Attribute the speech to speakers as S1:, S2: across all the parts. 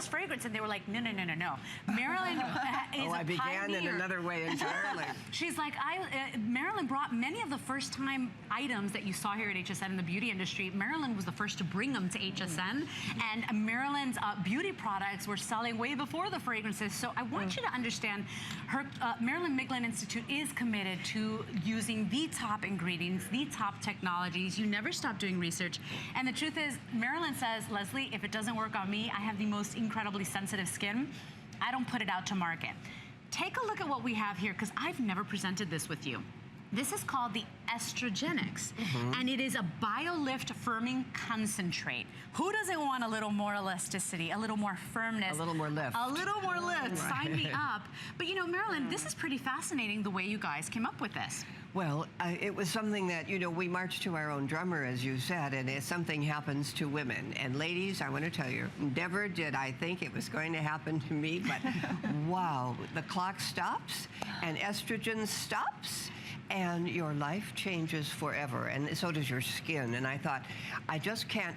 S1: fragrance, and they were like, no, no, no, no, no. Marilyn is
S2: I
S1: a
S2: began
S1: pioneer.
S2: in another way entirely.
S1: She's like, Marilyn brought many of the first-time items that you saw here at HSN in the beauty industry. Marilyn was the first to bring them to HSN, and Marilyn's beauty products were selling way before the fragrances. So I want you to understand, her Marilyn Miglin Institute is committed to using the top ingredients, the top technologies. You never stop doing research. And the truth is, Marilyn says, Leslie, if it doesn't work on me, I have the most incredibly sensitive skin. I don't put it out to market. Take a look at what we have here, because I've never presented this with you. This is called the Estrogenix, and it is a BioLift firming concentrate. Who doesn't want a little more elasticity, a little more firmness?
S2: A little more lift.
S1: A little more lift, sign me up. But you know, Marilyn, this is pretty fascinating the way you guys came up with this.
S2: Well, it was something that, you know, we march to our own drummer, as you said, and if something happens to women. And ladies, I want to tell you, never did I think it was going to happen to me, but wow, the clock stops and estrogen stops, and your life changes forever, and so does your skin. And I thought, I just can't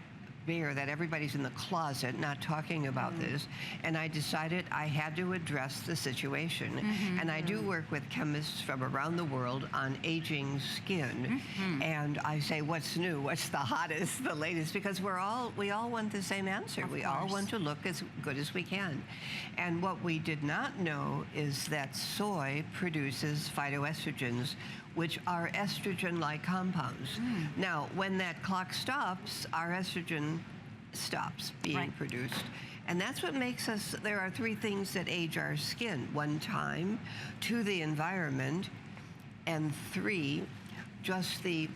S2: bear that everybody's in the closet not talking about this, and I decided I had to address the situation. And I do work with chemists from around the world on aging skin, and I say, what's new, what's the hottest, the latest, because we all want the same answer. We all want to look as good as we can. And what we did not know is that soy produces phytoestrogens, which are estrogen-like compounds. Now, when that clock stops, our estrogen stops being produced. And that's what makes us, there are three things that age our skin. 1, time, 2, the environment, and 3, just the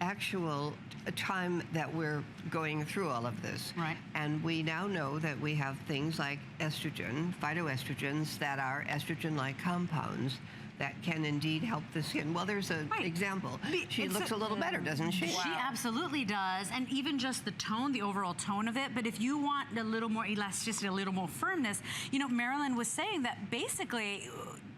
S2: actual time that we're going through all of this. And we now know that we have things like estrogen, phytoestrogens, that are estrogen-like compounds that can indeed help the skin. Well, there's an example. She looks a little better, doesn't she?
S1: She absolutely does, and even just the tone, the overall tone of it. But if you want a little more elasticity, a little more firmness, you know, Marilyn was saying that basically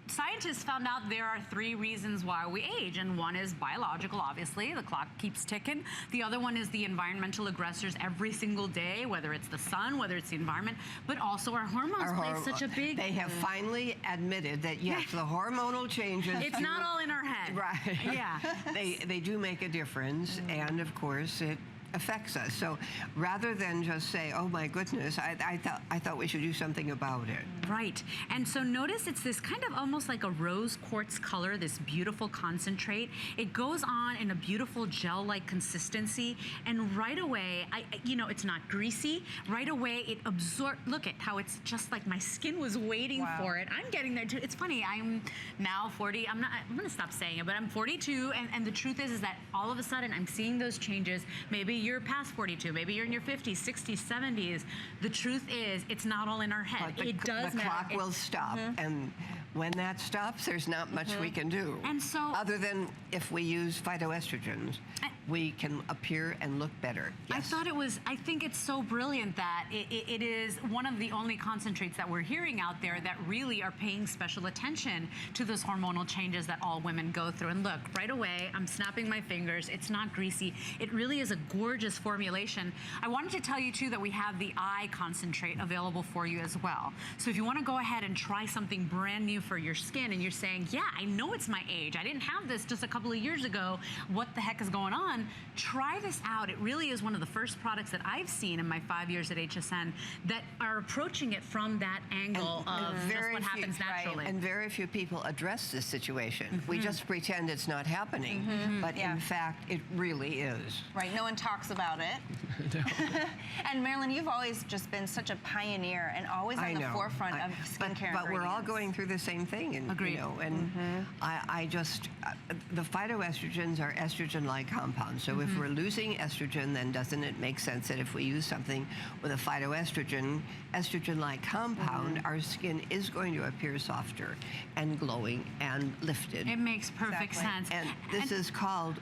S1: scientists found out there are 3 reasons why we age, and one is biological, obviously. The clock keeps ticking. The other one is the environmental aggressors every single day, whether it's the sun, whether it's the environment, but also our hormones play such a big...
S2: They have finally admitted that, yes, the hormonal changes...
S1: It's not all in our head.
S2: Right.
S1: Yeah.
S2: They do make a difference, and of course, it affects us. So rather than just say, oh my goodness, I thought we should do something about it.
S1: Right. And so notice it's this kind of almost like a rose quartz color, this beautiful concentrate. It goes on in a beautiful gel-like consistency, and right away, you know, it's not greasy. Right away, it absorbs. Look at how it's just like my skin was waiting for it. I'm getting there too. It's funny, I'm now 40. I'm gonna stop saying it, but I'm 42, and the truth is that all of a sudden I'm seeing those changes. Maybe you're past 42, maybe you're in your 50s, 60s, 70s. The truth is, it's not all in our head. It does matter.
S2: The clock will stop, and when that stops, there's not much we can do.
S1: And so,
S2: other than if we use phytoestrogens, we can appear and look better. Yes.
S1: I think it's so brilliant that it is one of the only concentrates that we're hearing out there that really are paying special attention to those hormonal changes that all women go through. And look, right away, I'm snapping my fingers. It's not greasy. It really is a gorgeous formulation. I wanted to tell you too that we have the eye concentrate available for you as well. So if you want to go ahead and try something brand new for your skin, and you're saying, yeah, I know it's my age. I didn't have this just a couple of years ago. What the heck is going on? Try this out. It really is one of the first products that I've seen in my 5 years at HSN that are approaching it from that angle of just what happens naturally.
S2: And very few people address this situation. We just pretend it's not happening, but in fact, it really is.
S3: Right, no one talks about it. And Marilyn, you've always just been such a pioneer and always on the forefront of skincare.
S2: But we're all going through the same thing, and
S1: agreed.
S2: You know, and I just the phytoestrogens are estrogen-like compounds. So if we're losing estrogen, then doesn't it make sense that if we use something with a estrogen-like compound, our skin is going to appear softer and glowing and lifted.
S1: It makes perfect sense.
S2: And this is called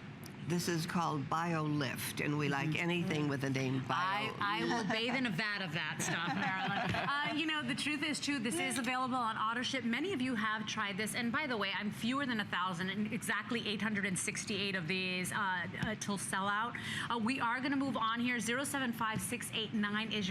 S2: BioLift, and we like anything with the name Bio.
S1: I will bathe in a vat of that stuff, Marilyn. You know, the truth is, too, this is available on AutoShip. Many of you have tried this, and by the way, I'm fewer than 1,000, and exactly 868 of these till sell out. We are going to move on here. 075689 is your